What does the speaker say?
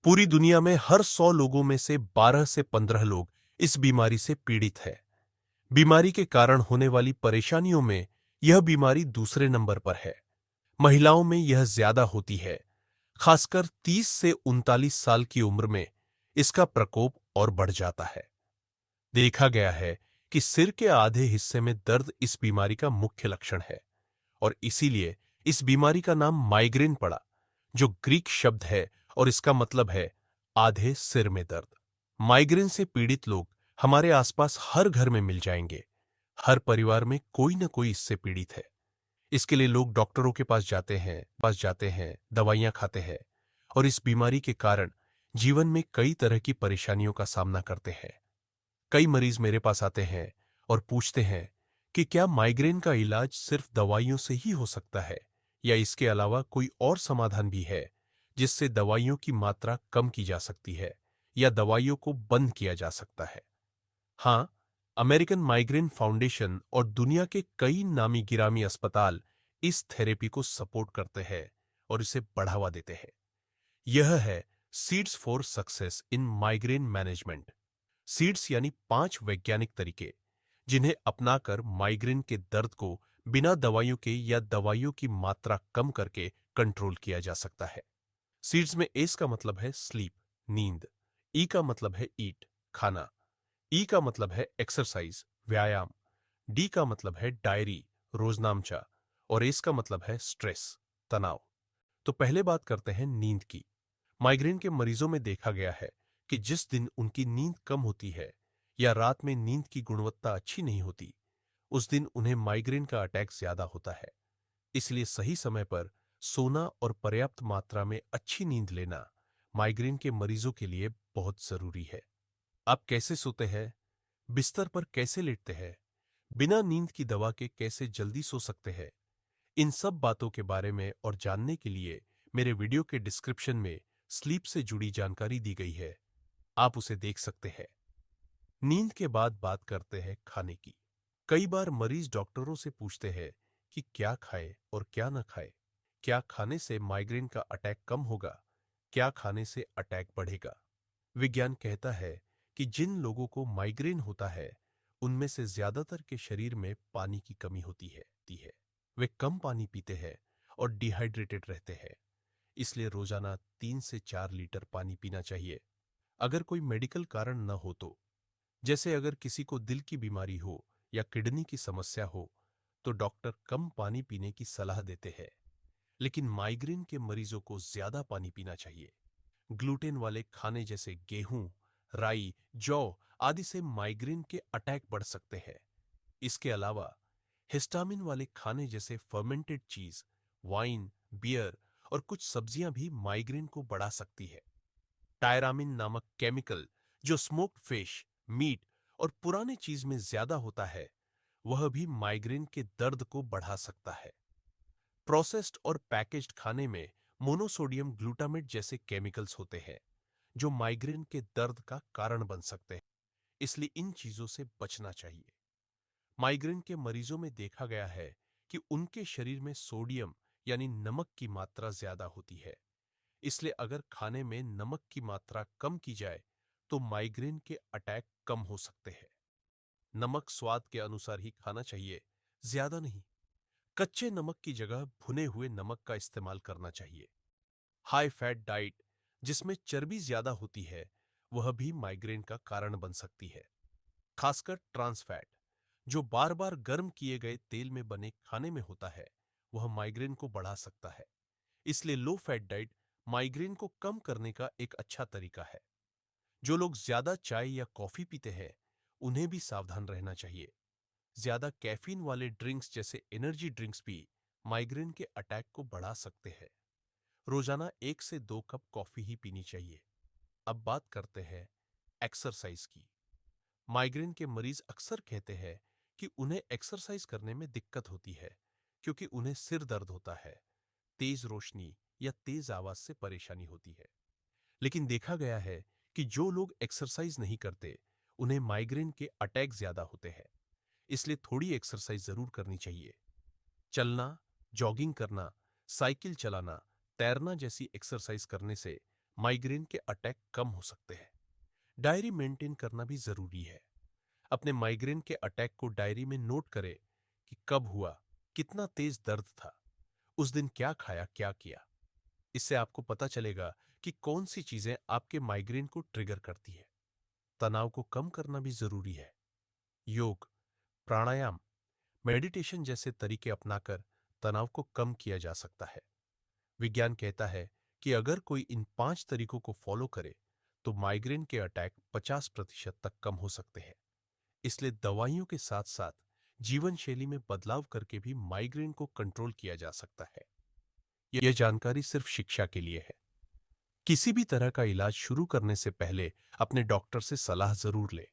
पूरी दुनिया में हर 100 लोगों में से 12 से 15 लोग इस बीमारी से पीड़ित हैं। बीमारी के कारण होने वाली परेशानियों में यह बीमारी दूसरे नंबर पर है। महिलाओं में यह ज्यादा होती है, खासकर 30 से 39 साल की उम्र में इसका प्रकोप और बढ़ जाता है। देखा गया है कि सिर के आधे हिस्से में दर्द इस बीमारी का मुख्य लक्षण है और इसीलिए इस बीमारी का नाम माइग्रेन पड़ा, जो ग्रीक शब्द है और इसका मतलब है आधे सिर में दर्द। माइग्रेन से पीड़ित लोग हमारे आसपास हर घर में मिल जाएंगे। हर परिवार में कोई न कोई इससे पीड़ित है। इसके लिए लोग डॉक्टरों के पास जाते हैं, दवाइयां खाते हैं और इस बीमारी के कारण जीवन में कई तरह की परेशानियों का सामना करते हैं। कई मरीज मेरे पास आते हैं और पूछते हैं कि क्या माइग्रेन का इलाज सिर्फ दवाइयों से ही हो सकता है या इसके अलावा कोई और समाधान भी है जिससे दवाइयों की मात्रा कम की जा सकती है या दवाइयों को बंद किया जा सकता है। हाँ, अमेरिकन माइग्रेन फाउंडेशन और दुनिया के कई नामी गिरामी अस्पताल इस थेरेपी को सपोर्ट करते हैं और इसे बढ़ावा देते हैं। यह है seeds for success in migraine management. Seeds यानी 5 वैज्ञानिक तरीके जिन्हें अपनाकर माइग्रेन के दर्द को बिना दवाइयों के या दवाइयों की मात्रा कम करके कंट्रोल किया जा सकता है। सीड्स में एस का मतलब है स्लीप, नींद। ई का मतलब है ईट, खाना। ई का मतलब है एक्सरसाइज, व्यायाम। डी का मतलब है डायरी, रोजनामचा। और एस का मतलब है स्ट्रेस, तनाव। तो पहले बात करते हैं नींद की। माइग्रेन के मरीजों में देखा गया है कि जिस दिन उनकी नींद कम होती है या रात में नींद की गुणवत्ता अच्छी नहीं होती, उस दिन उन्हें माइग्रेन का अटैक ज्यादा होता है। इसलिए सही समय पर सोना और पर्याप्त मात्रा में अच्छी नींद लेना माइग्रेन के मरीजों के लिए बहुत जरूरी है। आप कैसे सोते हैं, बिस्तर पर कैसे लेटते हैं, बिना नींद की दवा के कैसे जल्दी सो सकते हैं, इन सब बातों के बारे में और जानने के लिए मेरे वीडियो के डिस्क्रिप्शन में स्लीप से जुड़ी जानकारी दी गई है, आप उसे देख सकते हैं। नींद के बाद बात करते हैं खाने की। कई बार मरीज डॉक्टरों से पूछते हैं कि क्या खाए और क्या न खाए। क्या खाने से माइग्रेन का अटैक कम होगा, क्या खाने से अटैक बढ़ेगा। विज्ञान कहता है कि जिन लोगों को माइग्रेन होता है उनमें से ज्यादातर के शरीर में पानी की कमी होती है। वे कम पानी पीते हैं और डिहाइड्रेटेड रहते हैं। इसलिए रोजाना 3 से 4 लीटर पानी पीना चाहिए। अगर कोई मेडिकल कारण न हो तो, जैसे अगर किसी को दिल की बीमारी हो या किडनी की समस्या हो, तो डॉक्टर कम पानी पीने की सलाह देते हैं। लेकिन माइग्रेन के मरीजों को ज्यादा पानी पीना चाहिए। ग्लूटेन वाले खाने जैसे गेहूं, राई, जौ आदि से माइग्रेन के अटैक बढ़ सकते हैं। इसके अलावा हिस्टामिन वाले खाने जैसे फर्मेंटेड चीज, वाइन, बियर और कुछ सब्जियां भी माइग्रेन को बढ़ा सकती है। टायरामिन नामक केमिकल जो स्मोक्ड फिश, मीट और पुराने चीज में ज्यादा होता है, वह भी माइग्रेन के दर्द को बढ़ा सकता है। प्रोसेस्ड और पैकेज्ड खाने में मोनोसोडियम ग्लूटामेट जैसे केमिकल्स होते हैं जो माइग्रेन के दर्द का कारण बन सकते हैं। इसलिए इन चीजों से बचना चाहिए। माइग्रेन के मरीजों में देखा गया है कि उनके शरीर में सोडियम यानी नमक की मात्रा ज्यादा होती है। इसलिए अगर खाने में नमक की मात्रा कम की जाए तो माइग्रेन के अटैक कम हो सकते हैं। नमक स्वाद के अनुसार ही खाना चाहिए, ज्यादा नहीं। कच्चे नमक की जगह भुने हुए नमक का इस्तेमाल करना चाहिए। हाई फैट डाइट जिसमें चर्बी ज्यादा होती है, वह भी माइग्रेन का कारण बन सकती है। खासकर ट्रांस फैट जो बार बार गर्म किए गए तेल में बने खाने में होता है, वह माइग्रेन को बढ़ा सकता है। इसलिए लो फैट डाइट माइग्रेन को कम करने का एक अच्छा तरीका है। जो लोग ज्यादा चाय या कॉफी पीते हैं, उन्हें भी सावधान रहना चाहिए। ज्यादा कैफीन वाले ड्रिंक्स जैसे एनर्जी ड्रिंक्स भी माइग्रेन के अटैक को बढ़ा सकते हैं। रोजाना 1 से 2 कप कॉफी ही पीनी चाहिए। अब बात करते हैं एक्सरसाइज की। माइग्रेन के मरीज अक्सर कहते हैं कि उन्हें एक्सरसाइज करने में दिक्कत होती है क्योंकि उन्हें सिर दर्द होता है, तेज रोशनी या तेज आवाज से परेशानी होती है। लेकिन देखा गया है कि जो लोग एक्सरसाइज नहीं करते, उन्हें माइग्रेन के अटैक ज्यादा होते हैं। इसलिए थोड़ी एक्सरसाइज जरूर करनी चाहिए। चलना, जॉगिंग करना, साइकिल चलाना, तैरना जैसी एक्सरसाइज करने से माइग्रेन के अटैक कम हो सकते हैं। डायरी मेंटेन करना भी जरूरी है। अपने माइग्रेन के अटैक को डायरी में नोट करें कि कब हुआ, कितना तेज दर्द था, उस दिन क्या खाया, क्या किया। इससे आपको पता चलेगा कि कौन सी चीजें आपके माइग्रेन को ट्रिगर करती है। तनाव को कम करना भी जरूरी है। योग, प्राणायाम, मेडिटेशन जैसे तरीके अपनाकर तनाव को कम किया जा सकता है। विज्ञान कहता है कि अगर कोई इन 5 तरीकों को फॉलो करे तो माइग्रेन के अटैक 50% तक कम हो सकते हैं। इसलिए दवाइयों के साथ साथ जीवन शैली में बदलाव करके भी माइग्रेन को कंट्रोल किया जा सकता है। यह जानकारी सिर्फ शिक्षा के लिए है। किसी भी तरह का इलाज शुरू करने से पहले अपने डॉक्टर से सलाह जरूर लें।